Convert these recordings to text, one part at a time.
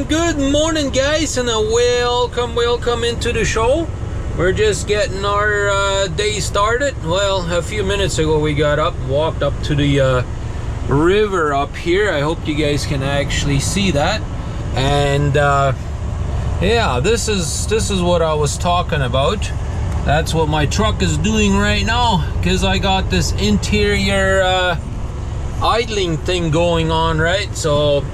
good morning guys, and welcome into the show. We're just getting our day started. Well, a few minutes ago we got up, walked up to the river up here. I hope you guys can actually see that. And yeah, this is what I was talking about. That's what my truck is doing right now, because I got this interior idling thing going on, right? So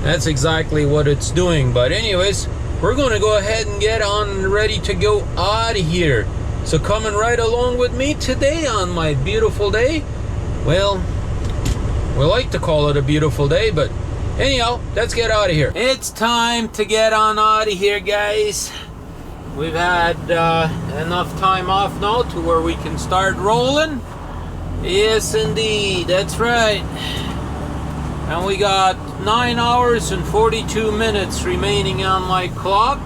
that's exactly what it's doing. But anyways, we're gonna go ahead and get on ready to go out of here. So coming right along with me today on my beautiful day. Well, we like to call it a beautiful day, but anyhow, let's get out of here. It's time to get on out of here, guys. We've had enough time off now to where we can start rolling. Yes, indeed, that's right. And we got 9 hours and 42 minutes remaining on my clock.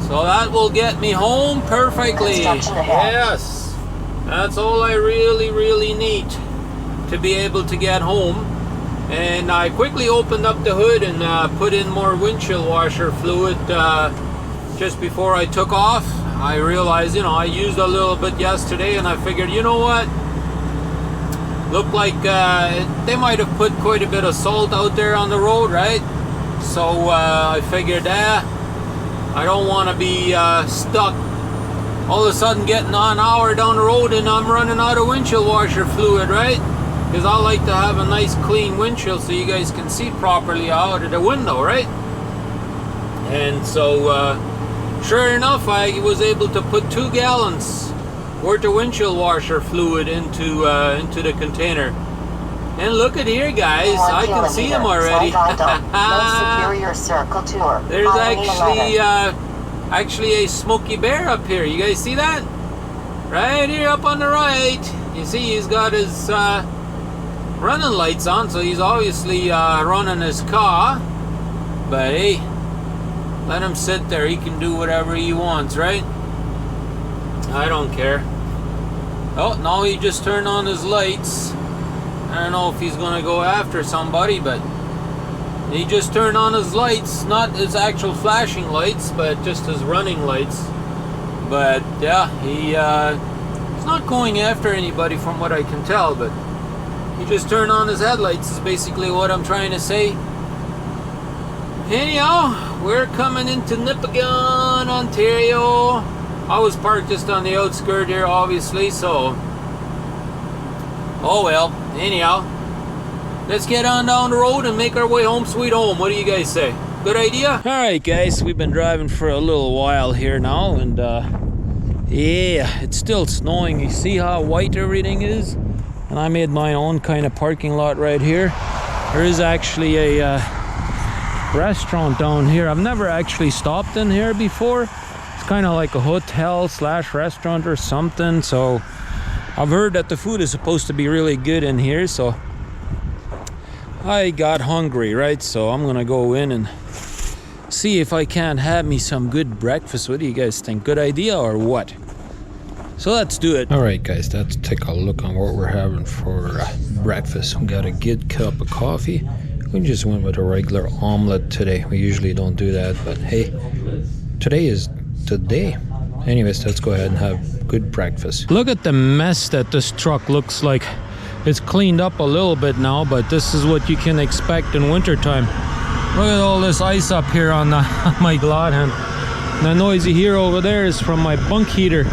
So that will get me home perfectly. Yes, that's all I really need to be able to get home. And I quickly opened up the hood and put in more windshield washer fluid just before I took off. I realized, I used a little bit yesterday, and I figured, you know what? Looked like they might have put quite a bit of salt out there on the road, right? So I figured, I don't want to be stuck all of a sudden getting on an hour down the road and I'm running out of windshield washer fluid, right? Because I like to have a nice clean windshield so you guys can see properly out of the window, right? And so sure enough, I was able to put 2 gallons worth of windshield washer fluid into the container. And look at here, guys, I can see him already. There's actually a smoky bear up here. You guys see that? Right here up on the right. You see he's got his running lights on, so he's obviously running his car. But hey, let him sit there. He can do whatever he wants, right? I don't care. Oh, now he just turned on his lights. I don't know if he's gonna go after somebody, but he just turned on his lights, not his actual flashing lights, but just his running lights. But yeah, he's not going after anybody from what I can tell, but he just turned on his headlights is basically what I'm trying to say. Anyhow, we're coming into Nipigon, Ontario. I was parked just on the outskirt here, obviously, so oh well. Anyhow, let's get on down the road and make our way home sweet home. What do you guys say? Good idea? Alright guys, we've been driving for a little while here now, and yeah, it's still snowing. You see how white everything is? And I made my own kind of parking lot right here. There is actually a restaurant down here. I've never actually stopped in here before. It's kind of like a hotel slash restaurant or something. So I've heard that the food is supposed to be really good in here. So I got hungry, right? So I'm gonna go in and see if I can't have me some good breakfast. What do you guys think? Good idea or what? So let's do it. All right, guys, let's take a look on what we're having for breakfast. We got a good cup of coffee. We just went with a regular omelet today. We usually don't do that, but hey, today is the day. Anyways, let's go ahead and have good breakfast. Look at the mess that this truck looks like. It's cleaned up a little bit now, but this is what you can expect in wintertime. Look at all this ice up here on my glad hand. The noise you hear over there is from my bunk heater.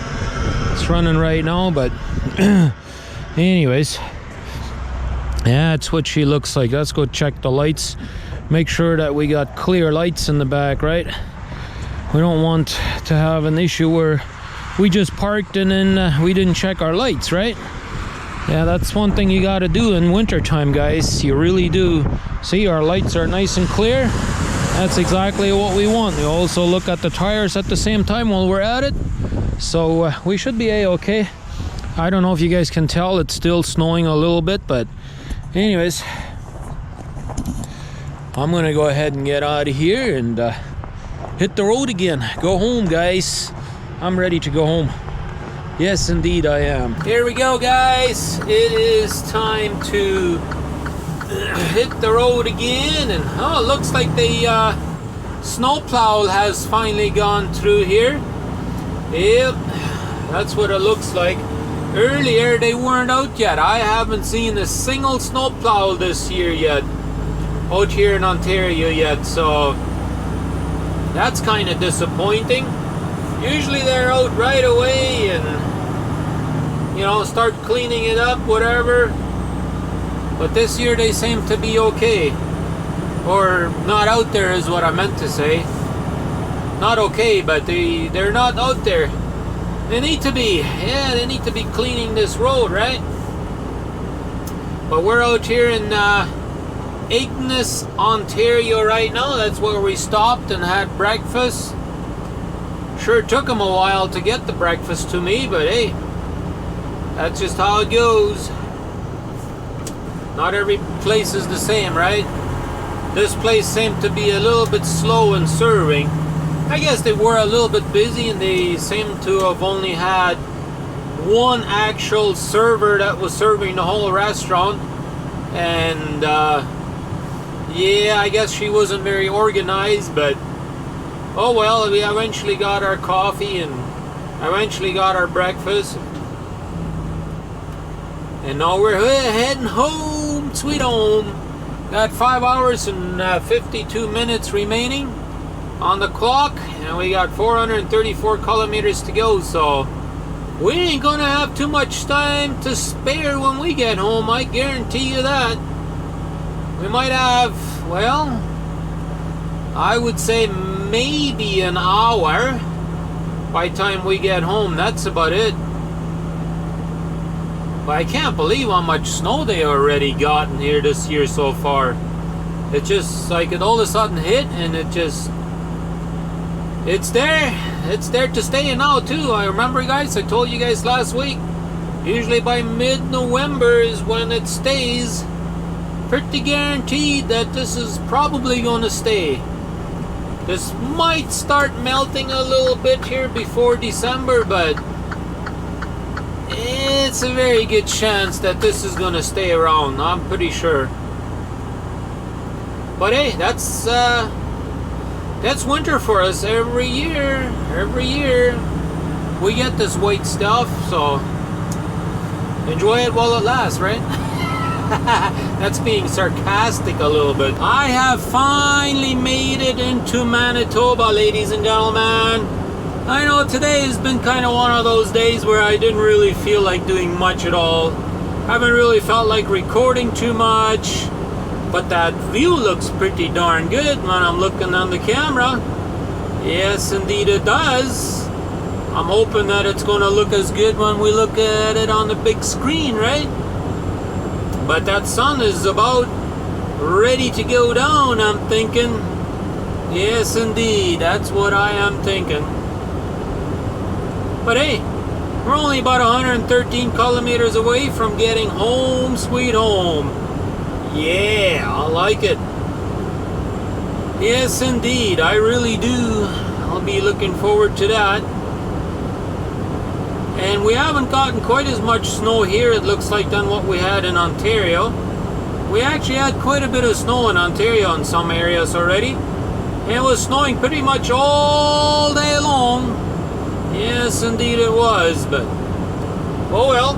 It's running right now, but anyways, yeah, that's what she looks like. Let's go check the lights. Make sure that we got clear lights in the back, right? We don't want to have an issue where we just parked and then we didn't check our lights, right? Yeah, that's one thing you got to do in wintertime, guys. You really do. See, our lights are nice and clear. That's exactly what we want. We also look at the tires at the same time while we're at it. So we should be a-okay. I don't know if you guys can tell, it's still snowing a little bit, but anyways, I'm gonna go ahead and get out of here and hit the road again. Go home, guys. I'm ready to go home. Yes, indeed I am. Here we go, guys. It is time to hit the road again, and oh, it looks like they snowplow has finally gone through here. Yep, that's what it looks like. Earlier they weren't out yet. I haven't seen a single snowplow this year yet out here in Ontario yet, so that's kind of disappointing. Usually they're out right away and, you know, start cleaning it up, whatever. But this year they seem to be okay. Or not out there is what I meant to say. Not okay, but they're not out there. They need to be. Yeah, they need to be cleaning this road, right? But we're out here in Ignis, Ontario right now. That's where we stopped and had breakfast. Sure took them a while to get the breakfast to me, but hey, that's just how it goes. Not every place is the same, right? This place seemed to be a little bit slow in serving. I guess they were a little bit busy and they seem to have only had one actual server that was serving the whole restaurant. And yeah, I guess she wasn't very organized, but oh well, we eventually got our coffee and eventually got our breakfast. And now we're heading home, sweet home. Got 5 hours and 52 minutes remaining on the clock, and we got 434 kilometers to go, so we ain't gonna have too much time to spare when we get home, I guarantee you that. We might have, well, I would say maybe an hour by the time we get home. That's about it. But I can't believe how much snow they already gotten here this year so far. It just, like, it all of a sudden hit and it just, it's there to stay now too. I remember, guys, I told you guys last week, usually by mid-November is when it stays. Pretty guaranteed that this is probably going to stay. This might start melting a little bit here before December, but it's a very good chance that this is going to stay around. I'm pretty sure. But hey, that's winter for us every year. Every year we get this white stuff, so enjoy it while it lasts, right? That's being sarcastic a little bit. I have finally made it into Manitoba, ladies and gentlemen. I know today has been kind of one of those days where I didn't really feel like doing much at all. Haven't really felt like recording too much. But that view looks pretty darn good when I'm looking on the camera. Yes, indeed it does. I'm hoping that it's going to look as good when we look at it on the big screen, right? But that sun is about ready to go down, I'm thinking. Yes, indeed, that's what I am thinking. But hey, we're only about 113 kilometers away from getting home, sweet home. Yeah, I like it. Yes, indeed, I really do. I'll be looking forward to that. And we haven't gotten quite as much snow here, it looks like, than what we had in Ontario. We actually had quite a bit of snow in Ontario in some areas already. And it was snowing pretty much all day long. Yes, indeed it was, but oh well.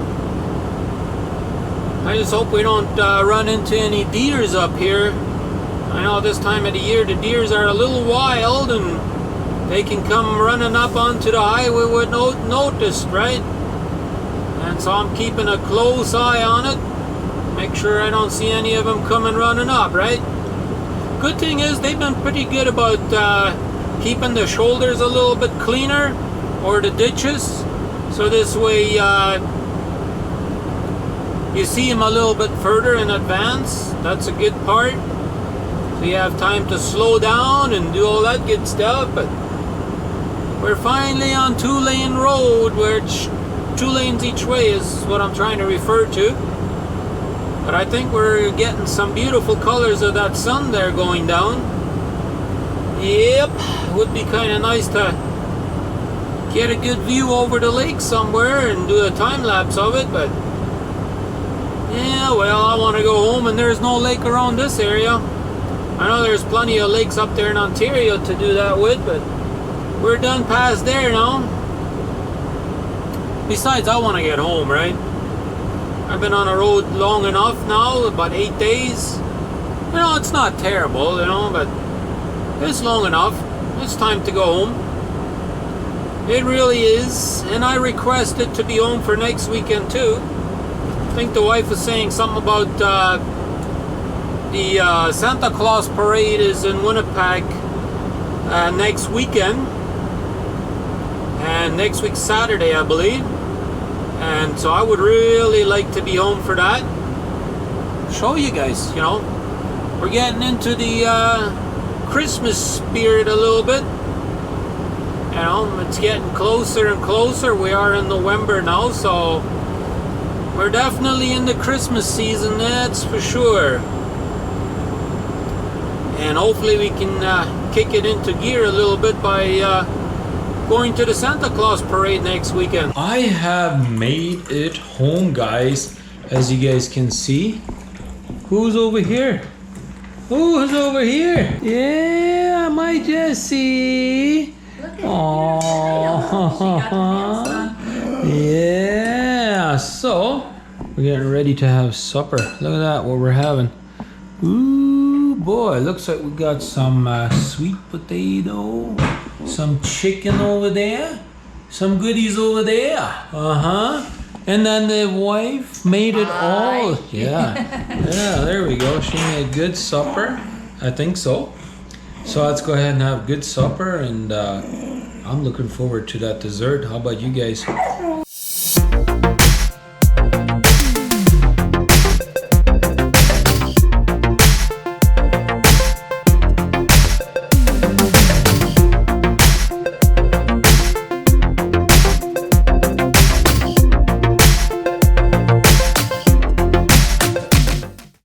I just hope we don't run into any deers up here. I know this time of the year the deers are a little wild and they can come running up onto the highway without notice, right? And so I'm keeping a close eye on it. Make sure I don't see any of them coming running up, right? Good thing is they've been pretty good about keeping the shoulders a little bit cleaner, or the ditches. So this way you see them a little bit further in advance. That's a good part. So you have time to slow down and do all that good stuff. But we're finally on 2-lane road, where 2 lanes each way is what I'm trying to refer to. But I think we're getting some beautiful colors of that sun there going down. Yep, would be kind of nice to get a good view over the lake somewhere and do a time lapse of it, but yeah, well, I want to go home and there's no lake around this area. I know there's plenty of lakes up there in Ontario to do that with, but we're done past there now. Besides, I want to get home, right? I've been on the road long enough now, about 8 days. You know, it's not terrible, you know, but it's long enough. It's time to go home. It really is, and I requested to be home for next weekend too. I think the wife was saying something about the Santa Claus parade is in Winnipeg next weekend, and next week Saturday, I believe. And so I would really like to be home for that. Show you guys, you know, we're getting into the Christmas spirit a little bit. You know, it's getting closer and closer. We are in November now, so we're definitely in the Christmas season, that's for sure. And hopefully we can kick it into gear a little bit by going to the Santa Claus parade next weekend. I have made it home, guys, as you guys can see. Who's over here? Who's over here? Yeah, my Jessie. Oh, yeah. So we're getting ready to have supper. Look at that, what we're having. Ooh, boy, looks like we got some sweet potato, some chicken over there, some goodies over there. And then the wife made it all. Yeah, yeah. There we go. She made good supper. I think so. So let's go ahead and have good supper, and I'm looking forward to that dessert. How about you guys?